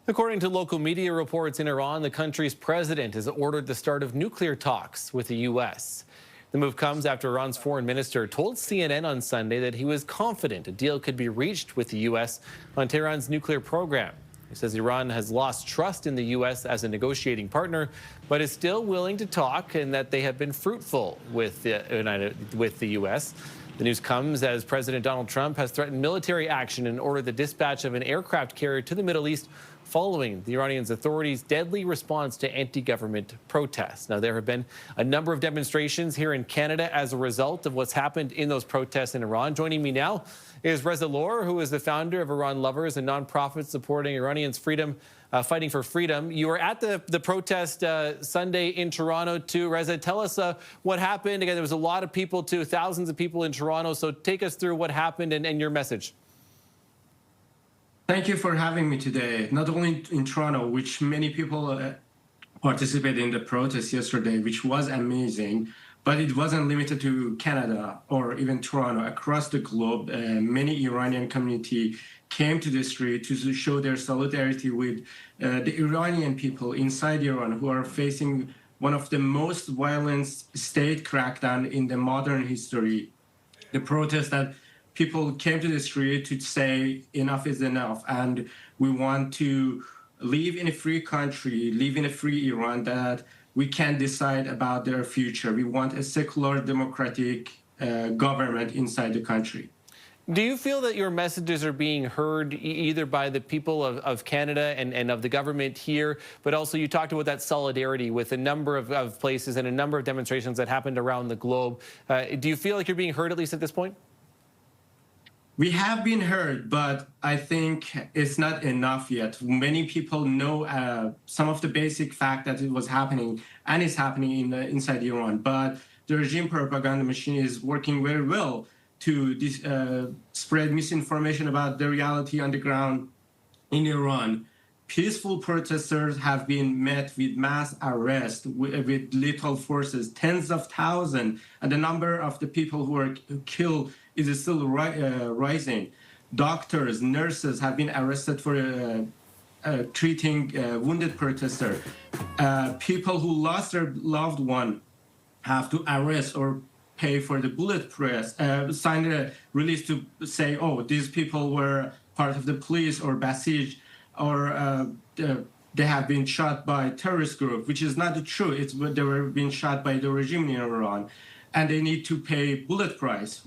According to local media reports in Iran, the country's president has ordered the start of nuclear talks with the U.S. The move comes after Iran's foreign minister told CNN on Sunday that he was confident a deal could be reached with the U.S. on Tehran's nuclear program. He says Iran has lost trust in the U.S. as a negotiating partner, but is still willing to talk and that they have been fruitful with the U.S. The news comes as President Donald Trump has threatened military action and ordered the dispatch of an aircraft carrier to the Middle East following the Iranian authorities' deadly response to anti-government protests. Now, there have been a number of demonstrations here in Canada as a result of what's happened in those protests in Iran. Joining me now is Reza Lor, who is the founder of Iran Lovers, a nonprofit supporting Iranians' freedom, fighting for freedom. You were at the protest Sunday in Toronto, too. Reza, tell us what happened. Again, there was a lot of people, too, thousands of people in Toronto. So take us through what happened and your message. Thank you for having me today. Not only in Toronto, which many people participated in the protest yesterday, which was amazing, but it wasn't limited to Canada or even Toronto. Across the globe, many Iranian community came to the street to show their solidarity with the Iranian people inside Iran who are facing one of the most violent state crackdown in the modern history. The protest that people came to the street to say enough is enough, and we want to live in a free country, live in a free Iran that we can decide about their future. We want a secular, democratic government inside the country. Do you feel that your messages are being heard either by the people of Canada and of the government here, but also you talked about that solidarity with a number of places and a number of demonstrations that happened around the globe. Do you feel like you're being heard at least at this point? We have been heard, but I think it's not enough yet. Many people know some of the basic fact that it was happening and is happening inside Iran, but the regime propaganda machine is working very well to spread misinformation about the reality on the ground in Iran. Peaceful protesters have been met with mass arrest, with lethal forces, tens of thousands, and the number of the people who are killed is still rising. Doctors, nurses have been arrested for treating wounded protesters. People who lost their loved one have to arrest or pay for the bullet press, sign a release to say, oh, these people were part of the police or Basij, or they have been shot by terrorist group, which is not true. They were being shot by the regime in Iran, and they need to pay bullet price,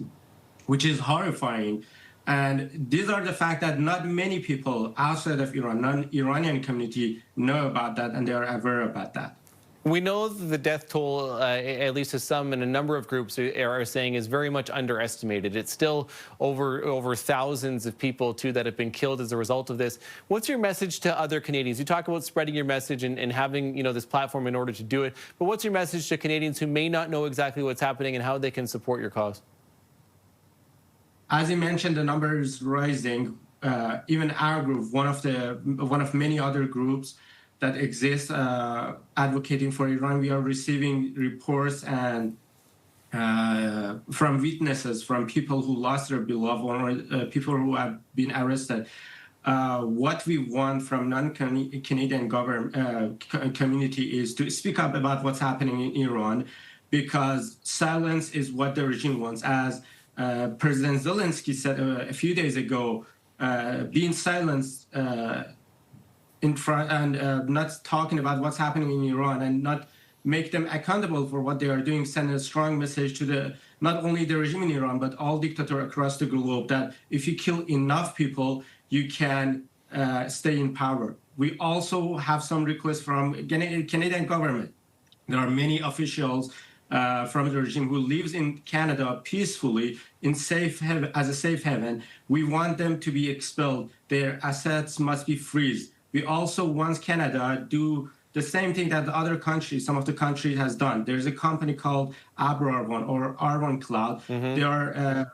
which is horrifying. And these are the fact that not many people outside of Iran, non-Iranian community, know about that, and they are aware about that. We know that the death toll, at least to some and a number of groups are saying, is very much underestimated. It's still over thousands of people, too, that have been killed as a result of this. What's your message to other Canadians? You talk about spreading your message and having, this platform in order to do it. But what's your message to Canadians who may not know exactly what's happening and how they can support your cause? As you mentioned, the number is rising. Even our group, one of many other groups that exist advocating for Iran, we are receiving reports and from witnesses, from people who lost their beloved one, or people who have been arrested. What we want from non-Canadian government community is to speak up about what's happening in Iran, because silence is what the regime wants. As President Zelensky said a few days ago, being silenced in front and not talking about what's happening in Iran and not make them accountable for what they are doing, send a strong message to not only the regime in Iran, but all dictators across the globe, that if you kill enough people, you can stay in power. We also have some requests from Canadian government. There are many officials from the regime who lives in Canada peacefully as a safe haven. We want them to be expelled. Their assets must be freezed. We also want Canada do the same thing that the other countries, some of the countries has done. There's a company called Abrarvan or R1 Cloud. They are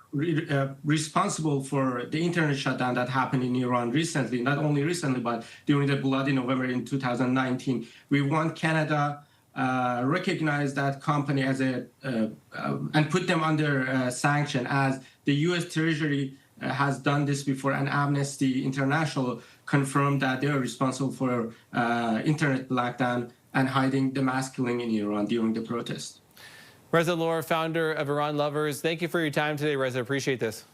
responsible for the internet shutdown that happened in Iran recently, not only recently, but during the bloody November in 2019. We want Canada recognize that company as and put them under sanction, as the U.S. Treasury has done this before, and Amnesty International confirmed that they are responsible for internet blackdown and hiding the mass killing in Iran during the protest. Reza Lor, founder of Iran Lovers, thank you for your time today, Reza. Appreciate this.